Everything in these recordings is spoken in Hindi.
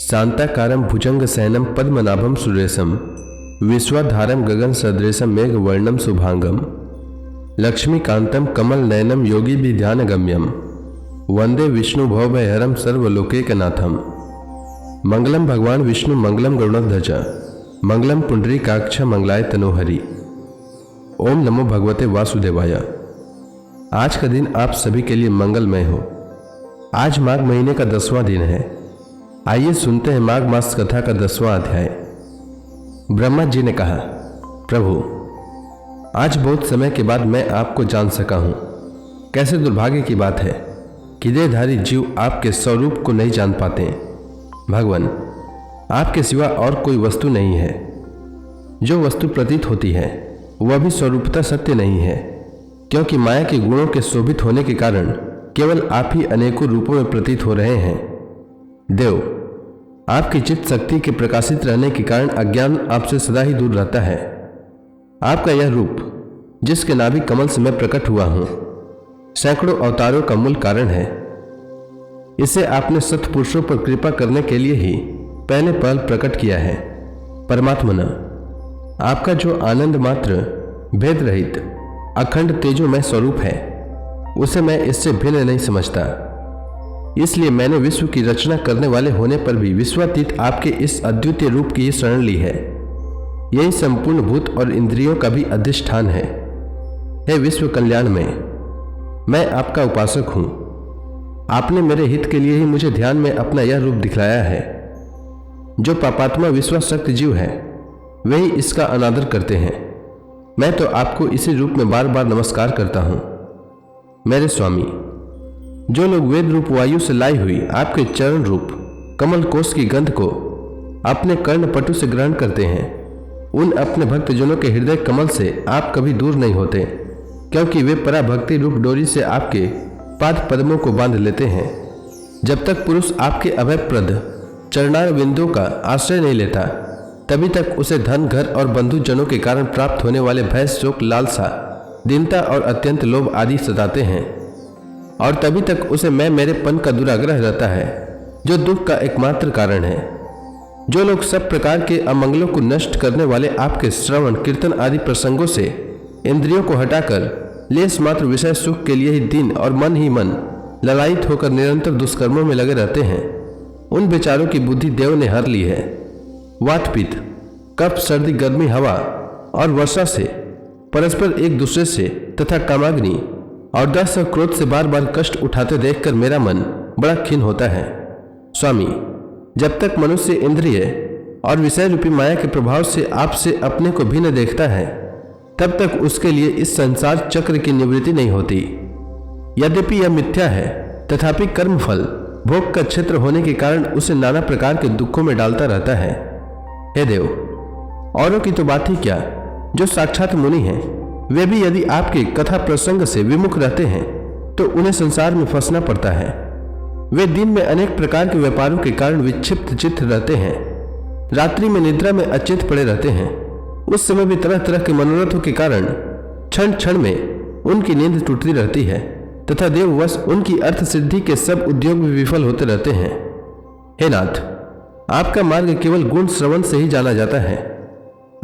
शांताकारं भुजंगशयनं पद्मनाभं सुरेशं विश्वाधारं गगन सदृशं मेघवर्णं शुभांगं लक्ष्मीकांतं कमलनयनं योगिभिर्ध्यानगम्यं वंदे विष्णु भवभयहरं सर्वलोकैकनाथं। मंगलम भगवान विष्णु मंगलम गरुड़ध्वज मंगलम पुंडरीकाक्ष मंगलाय तनोहरि। ओम नमो भगवते वासुदेवाय। आज का दिन आप सभी के लिए मंगलमय हो। आज माघ महीने का 10वां दिन है। आइए सुनते हैं माघ मास कथा का 10वां अध्याय। ब्रह्मा जी ने कहा, प्रभु, आज बहुत समय के बाद मैं आपको जान सका हूं। कैसे दुर्भाग्य की बात है कि देहधारी जीव आपके स्वरूप को नहीं जान पाते। भगवान, आपके सिवा और कोई वस्तु नहीं है। जो वस्तु प्रतीत होती है वह भी स्वरूपता सत्य नहीं है, क्योंकि माया के गुणों के शोभित होने के कारण केवल आप ही अनेकों रूपों में प्रतीत हो रहे हैं। देव, आपकी चित्त शक्ति के प्रकाशित रहने के कारण अज्ञान आपसे सदा ही दूर रहता है। आपका यह रूप, जिसके नाभि कमल से मैं प्रकट हुआ हूं, सैकड़ों अवतारों का मूल कारण है। इसे आपने सत्पुरुषों पर कृपा करने के लिए ही पहले पहल प्रकट किया है। परमात्मन, आपका जो आनंद मात्र, भेद रहित, अखंड तेजोमय स्वरूप है, उसे मैं इससे भिन्न नहीं समझता। इसलिए मैंने विश्व की रचना करने वाले होने पर भी विश्वातीत आपके इस अद्वितीय रूप की ही शरण ली है। यही संपूर्ण भूत और इंद्रियों का भी अधिष्ठान है। हे विश्व कल्याण में, मैं आपका उपासक हूं। आपने मेरे हित के लिए ही मुझे ध्यान में अपना यह रूप दिखलाया है। जो पापात्मा विश्वासक्त जीव है वही इसका अनादर करते हैं। मैं तो आपको इसी रूप में बार बार नमस्कार करता हूं। मेरे स्वामी, जो लोग वेद रूप वायु से लाई हुई आपके चरण रूप कमल कोश की गंध को अपने कर्णपटु से ग्रहण करते हैं, उन अपने भक्तजनों के हृदय कमल से आप कभी दूर नहीं होते, क्योंकि वे पराभक्ति रूप डोरी से आपके पाद पद्मों को बांध लेते हैं। जब तक पुरुष आपके अभयप्रद चरणार बिंदु का आश्रय नहीं लेता, तभी तक उसे धन, घर और बंधुजनों के कारण प्राप्त होने वाले भय, शोक, लालसा, दीनता और अत्यंत लोभ आदि सताते हैं। और तभी तक उसे मैं मेरेपन का दुराग्रह रहता है, जो दुख का एकमात्र कारण है। जो लोग सब प्रकार के अमंगलों को नष्ट करने वाले आपके श्रवण, कीर्तन आदि प्रसंगों से इंद्रियों को हटाकर लेस मात्र विषय सुख के लिए ही दिन और मन ही मन ललायित होकर निरंतर दुष्कर्मों में लगे रहते हैं, उन बेचारों की बुद्धि देव ने हर ली है। वात, पित्त, कफ, सर्दी, गर्मी, हवा और वर्षा से, परस्पर एक दूसरे से तथा कामाग्नि और दस और क्रोध से बार बार कष्ट उठाते देखकर मेरा मन बड़ा खिन्न होता है। स्वामी, जब तक मनुष्य इंद्रिय और विषय रूपी माया के प्रभाव से आपसे अपने को भिन्न देखता है, तब तक उसके लिए इस संसार चक्र की निवृत्ति नहीं होती। यद्यपि यह मिथ्या है, तथापि कर्मफल भोग का क्षेत्र होने के कारण उसे नाना प्रकार के दुखों में डालता रहता है। हे देव, औरों की तो बात ही क्या, जो साक्षात मुनि हैं, वे भी यदि आपके कथा प्रसंग से विमुख रहते हैं तो उन्हें संसार में फंसना पड़ता है। वे दिन में अनेक प्रकार के व्यापारों के कारण विक्षिप्त चित्त रहते हैं, रात्रि में निद्रा में अचेत पड़े रहते हैं। उस समय भी तरह तरह के मनोरथों के कारण क्षण क्षण में उनकी नींद टूटती रहती है, तथा देववश उनकी अर्थ सिद्धि के सब उद्योग भी विफल होते रहते हैं। हे नाथ, आपका मार्ग केवल गुण श्रवण से ही जाना जाता है।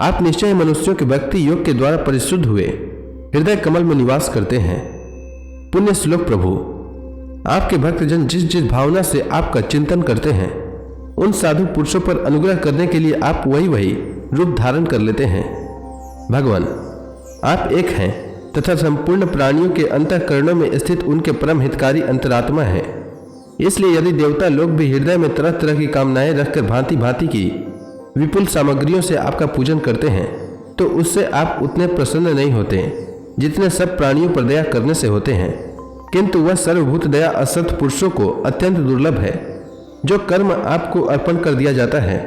आप निश्चय मनुष्यों के भक्ति योग के द्वारा परिशुद्ध हुए हृदय कमल में निवास करते हैं। पुण्य श्लोक प्रभु, आपके भक्तजन जिस जिस भावना से आपका चिंतन करते हैं, उन साधु पुरुषों पर अनुग्रह करने के लिए आप वही वही रूप धारण कर लेते हैं। भगवान, आप एक हैं तथा संपूर्ण प्राणियों के अंतःकरणों में स्थित उनके परम हितकारी अंतरात्मा हैं। इसलिए यदि देवता लोग भी हृदय में तरह तरह की कामनाएं रखकर भांति भांति की विपुल सामग्रियों से आपका पूजन करते हैं, तो उससे आप उतने प्रसन्न नहीं होते जितने सब प्राणियों पर दया करने से होते हैं। किंतु वह सर्वभूत दया असत पुरुषों को अत्यंत दुर्लभ है। जो कर्म आपको अर्पण कर दिया जाता है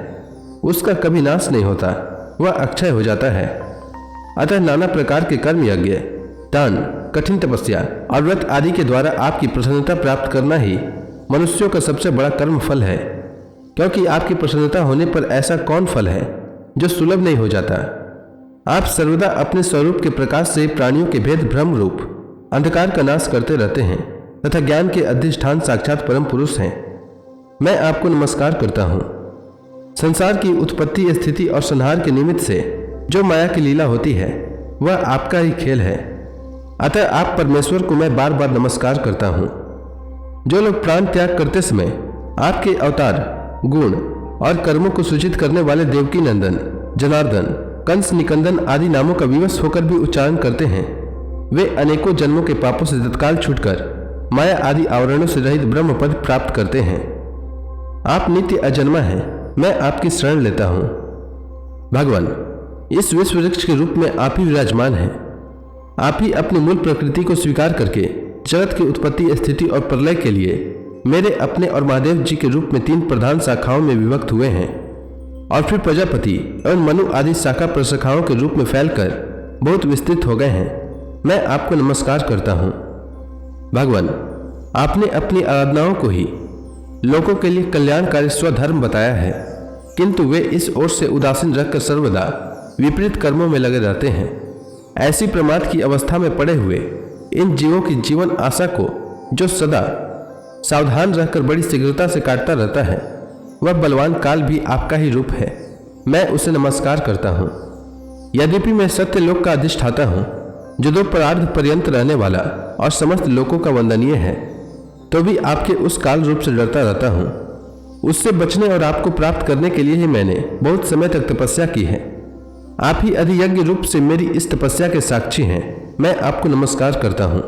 उसका कभी नाश नहीं होता, वह अक्षय हो जाता है। अतः नाना प्रकार के कर्म, यज्ञ, दान, कठिन तपस्या और व्रत आदि के द्वारा आपकी प्रसन्नता प्राप्त करना ही मनुष्यों का सबसे बड़ा कर्म फल है। क्योंकि आपकी प्रसन्नता होने पर ऐसा कौन फल है जो सुलभ नहीं हो जाता। आप सर्वदा अपने स्वरूप के प्रकाश से प्राणियों के भेद भ्रम रूप अंधकार का नाश करते रहते हैं तथा ज्ञान के अधिष्ठान साक्षात परम पुरुष हैं। मैं आपको नमस्कार करता हूँ। संसार की उत्पत्ति, स्थिति और संहार के निमित्त से जो माया की लीला होती है वह आपका ही खेल है। अतः आप परमेश्वर को मैं बार बार नमस्कार करता हूँ। जो लोग प्राण त्याग करते समय आपके अवतार, गुण और कर्मों को सूचित करने वाले देवकी नंदन, जनार्दन, कंस निकंदन आदि नामों का विवश होकर भी उच्चारण करते हैं, वे अनेकों जन्मों के पापों से तत्काल छूटकर माया आदि आवरणों से रहित ब्रह्म पद प्राप्त करते हैं। आप नित्य अजन्मा हैं, मैं आपकी शरण लेता हूँ। भगवान, इस विश्व वृक्ष के रूप में आप ही विराजमान हैं। आप ही अपनी मूल प्रकृति को स्वीकार करके जगत की उत्पत्ति, स्थिति और प्रलय के लिए मेरे अपने और महादेव जी के रूप में 3 प्रधान शाखाओं में विभक्त हुए हैं और फिर प्रजापति एवं मनु आदि शाखा प्रशाखाओं के रूप में फैलकर बहुत विस्तृत हो गए हैं। मैं आपको नमस्कार करता हूँ। भगवान, आपने अपनी आराधनाओं को ही लोगों के लिए कल्याणकारी स्वधर्म बताया है, किंतु वे इस ओर से उदासीन रखकर सर्वदा विपरीत कर्मों में लगे रहते हैं। ऐसी प्रमाद की अवस्था में पड़े हुए इन जीवों की जीवन आशा को जो सदा सावधान रहकर बड़ी शीघ्रता से काटता रहता है, वह बलवान काल भी आपका ही रूप है। मैं उसे नमस्कार करता हूँ। यद्यपि मैं सत्य लोक का अधिष्ठाता हूँ, जो 2 परार्ध पर्यंत रहने वाला और समस्त लोकों का वंदनीय है, तो भी आपके उस काल रूप से डरता रहता हूँ। उससे बचने और आपको प्राप्त करने के लिए ही मैंने बहुत समय तक तपस्या की है। आप ही अधियज्ञ रूप से मेरी इस तपस्या के साक्षी हैं। मैं आपको नमस्कार करता हूँ।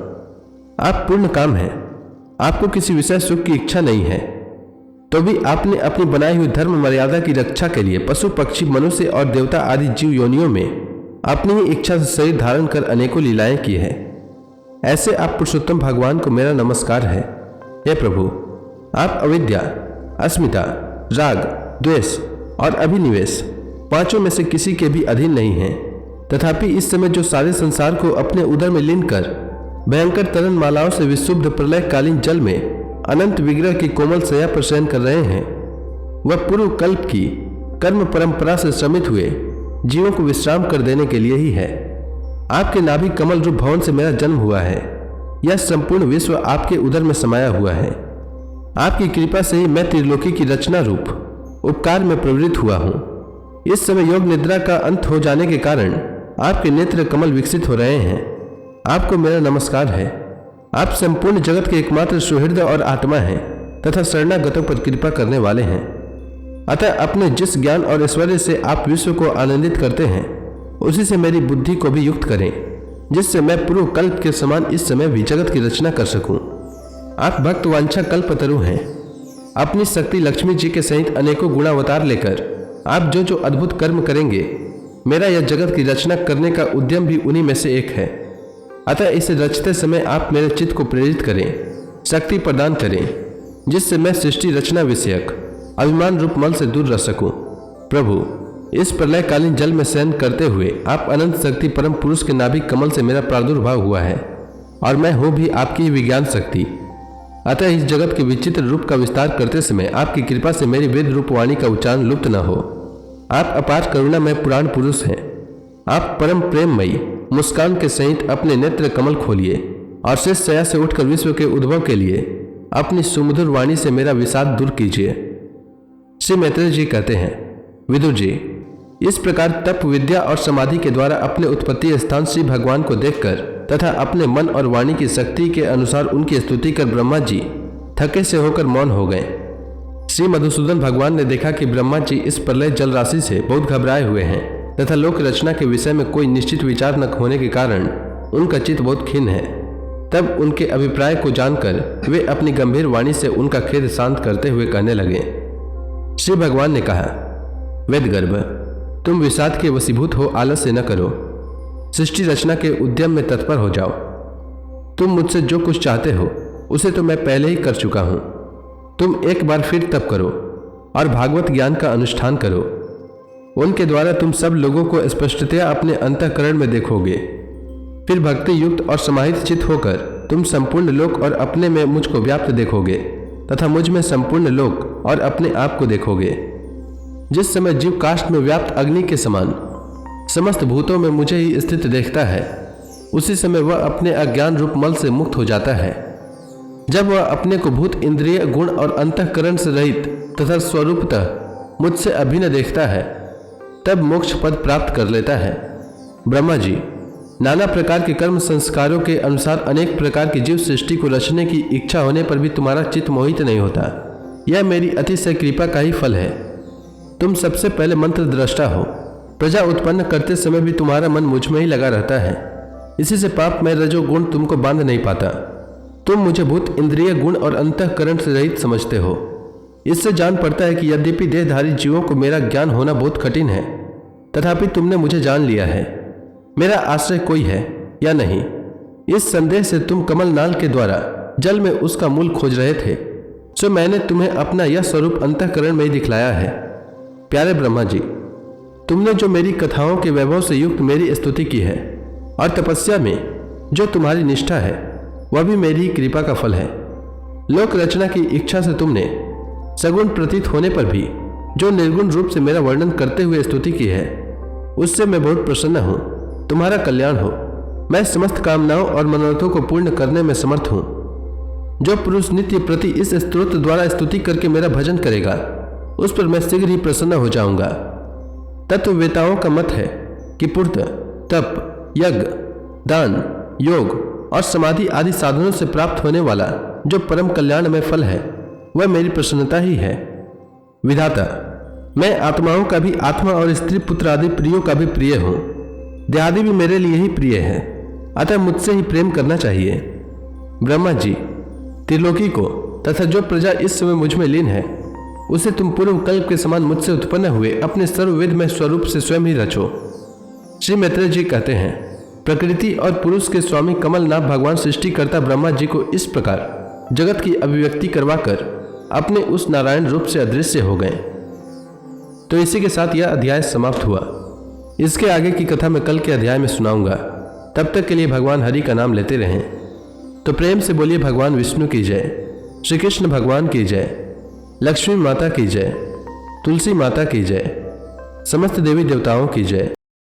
आप पूर्ण काम हैं, आपको किसी विषय सुख की इच्छा नहीं है, तो भी आपने अपनी बनाई हुई धर्म मर्यादा की रक्षा के लिए पशु, पक्षी, मनुष्य और देवता आदि जीव योनियों में अपनी ही इच्छा से शरीर धारण कर अनेकों लीलाएं की है। ऐसे आप पुरुषोत्तम भगवान को मेरा नमस्कार है। हे प्रभु, आप अविद्या, अस्मिता, राग, द्वेष और अभिनिवेश 5 में से किसी के भी अधीन नहीं हैं। तथापि इस समय जो सारे संसार को अपने उदर में लीन कर भयंकर तरन मालाओं से विशुद्ध प्रलयकालीन जल में अनंत विग्रह की कोमल शैया पर शयन कर रहे हैं, वह पूर्व कल्प की कर्म परंपरा से श्रमित हुए जीवों को विश्राम कर देने के लिए ही है। आपके नाभि कमल रूप भवन से मेरा जन्म हुआ है। यह संपूर्ण विश्व आपके उदर में समाया हुआ है। आपकी कृपा से ही मैं त्रिलोकी की रचना रूप उपकार में प्रवृत्त हुआ हूँ। इस समय योग निद्रा का अंत हो जाने के कारण आपके नेत्र कमल विकसित हो रहे हैं। आपको मेरा नमस्कार है। आप संपूर्ण जगत के एकमात्र सुहृदय और आत्मा हैं तथा शरणागतों पर कृपा करने वाले हैं। अतः अपने जिस ज्ञान और ऐश्वर्य से आप विश्व को आनंदित करते हैं, उसी से मेरी बुद्धि को भी युक्त करें, जिससे मैं पूर्व कल्प के समान इस समय भी जगत की रचना कर सकूं। आप भक्त वांछा कल्पतरु हैं। अपनी शक्ति लक्ष्मी जी के सहित अनेकों गुणावतार लेकर आप जो जो अद्भुत कर्म करेंगे, मेरा यह जगत की रचना करने का उद्यम भी उन्हीं में से एक है। अतः इसे रचते समय आप मेरे चित्त को प्रेरित करें, शक्ति प्रदान करें, जिससे मैं सृष्टि रचना विषयक अभिमान रूप मल से दूर रह सकूं। प्रभु, इस प्रलयकालीन जल में शयन करते हुए आप अनंत शक्ति परम पुरुष के नाभिक कमल से मेरा प्रादुर्भाव हुआ है और मैं हूँ भी आपकी विज्ञान शक्ति। अतः इस जगत के विचित्र रूप का विस्तार करते समय आपकी कृपा से मेरी वेद रूप वाणी का उच्चारण लुप्त न हो। आप अपार करुणामय पुराण पुरुष हैं। आप परम प्रेममयी मुस्कान के सहित अपने नेत्र कमल खोलिए और शेष शया से उठकर विश्व के उद्भव के लिए अपनी सुमधुर वाणी से मेरा विषाद दूर कीजिए। श्री मैत्रेय जी कहते हैं, विदुर जी, इस प्रकार तप, विद्या और समाधि के द्वारा अपने उत्पत्ति स्थान श्री भगवान को देखकर तथा अपने मन और वाणी की शक्ति के अनुसार उनकी स्तुति कर ब्रह्मा जी थके से होकर मौन हो गए। श्री मधुसूदन भगवान ने देखा कि ब्रह्मा जी इस प्रलय जल राशि से बहुत घबराए हुए हैं तथा लोक रचना के विषय में कोई निश्चित विचार न होने के कारण उनका चित्त बहुत खिन्न है। तब उनके अभिप्राय को जानकर वे अपनी गंभीर वाणी से उनका खेद शांत करते हुए कहने लगे। श्री भगवान ने कहा, वेदगर्भ, तुम विषाद के वशीभूत हो आलस्य न करो, सृष्टि रचना के उद्यम में तत्पर हो जाओ। तुम मुझसे जो कुछ चाहते हो उसे तो मैं पहले ही कर चुका हूं। तुम एक बार फिर तप करो और भागवत ज्ञान का अनुष्ठान करो। उनके द्वारा तुम सब लोगों को स्पष्टतया अपने अंतःकरण में देखोगे। फिर भक्ति युक्त और समाहित चित्त होकर तुम संपूर्ण लोक और अपने में मुझको व्याप्त देखोगे तथा मुझ में संपूर्ण लोक और अपने आप को देखोगे। जिस समय जीव काष्ठ में व्याप्त अग्नि के समान समस्त भूतों में मुझे ही स्थित देखता है, उसी समय वह अपने अज्ञान रूप मल से मुक्त हो जाता है। जब वह अपने को भूत, इंद्रिय, गुण और अंतःकरण से रहित तथा स्वरूपतः मुझसे अभिन्न देखता है तब मोक्ष पद प्राप्त कर लेता है। ब्रह्मा जी, नाना प्रकार के कर्म संस्कारों के अनुसार अनेक प्रकार की जीव सृष्टि को रचने की इच्छा होने पर भी तुम्हारा चित्त मोहित नहीं होता। यह मेरी अतिशय कृपा का ही फल है। तुम सबसे पहले मंत्र दृष्टा हो। प्रजा उत्पन्न करते समय भी तुम्हारा मन मुझ में ही लगा रहता है। इसी से पाप में रजोगुण तुमको बांध नहीं पाता। तुम मुझे भूत, इंद्रिय, गुण और अंतःकरण से रहित समझते हो। इससे जान पड़ता है कि यद्यपि देहधारी जीवों को मेरा ज्ञान होना बहुत कठिन है, तथापि तुमने मुझे जान लिया है। मेरा आश्रय कोई है या नहीं, इस संदेह से तुम कमल नाल के द्वारा जल में उसका मूल खोज रहे थे, सो मैंने तुम्हें अपना यह स्वरूप अंतःकरण में ही दिखलाया है। प्यारे ब्रह्मा जी, तुमने जो मेरी कथाओं के वैभव से युक्त मेरी स्तुति की है और तपस्या में जो तुम्हारी निष्ठा है, वह भी मेरी कृपा का फल है। लोक रचना की इच्छा से तुमने सगुण प्रतीत होने पर भी जो निर्गुण रूप से मेरा वर्णन करते हुए स्तुति की है, उससे मैं बहुत प्रसन्न हूँ। तुम्हारा कल्याण हो। मैं समस्त कामनाओं और मनोरथों को पूर्ण करने में समर्थ हूँ। जो पुरुष नित्य प्रति इस स्तोत्र द्वारा स्तुति करके मेरा भजन करेगा, उस पर मैं शीघ्र ही प्रसन्न हो जाऊंगा। तत्ववेताओं का मत है कि पूर्त, तप, यज्ञ, दान, योग और समाधि आदि साधनों से प्राप्त होने वाला जो परम कल्याण में फल है, वह मेरी प्रसन्नता ही है। विधाता, मैं आत्माओं का भी आत्मा और स्त्री पुत्र आदि प्रियों का भी प्रिय हूँ। देहादि भी मेरे लिए ही प्रिय है, अतः मुझसे ही प्रेम करना चाहिए। ब्रह्मा जी, त्रिलोकी को तथा जो प्रजा इस समय मुझ में लीन है, उसे तुम पूर्व कल्प के समान मुझसे उत्पन्न हुए अपने सर्वविधमय स्वरूप से स्वयं ही रचो। श्री मैत्रेय जी कहते हैं, प्रकृति और पुरुष के स्वामी कमलनाथ भगवान सृष्टिकर्ता ब्रह्मा जी को इस प्रकार जगत की अभिव्यक्ति करवाकर अपने उस नारायण रूप से अदृश्य हो गए। तो इसी के साथ यह अध्याय समाप्त हुआ। इसके आगे की कथा मैं कल के अध्याय में सुनाऊंगा। तब तक के लिए भगवान हरि का नाम लेते रहें। तो प्रेम से बोलिए भगवान विष्णु की जय, श्री कृष्ण भगवान की जय, लक्ष्मी माता की जय, तुलसी माता की जय, समस्त देवी देवताओं की जय।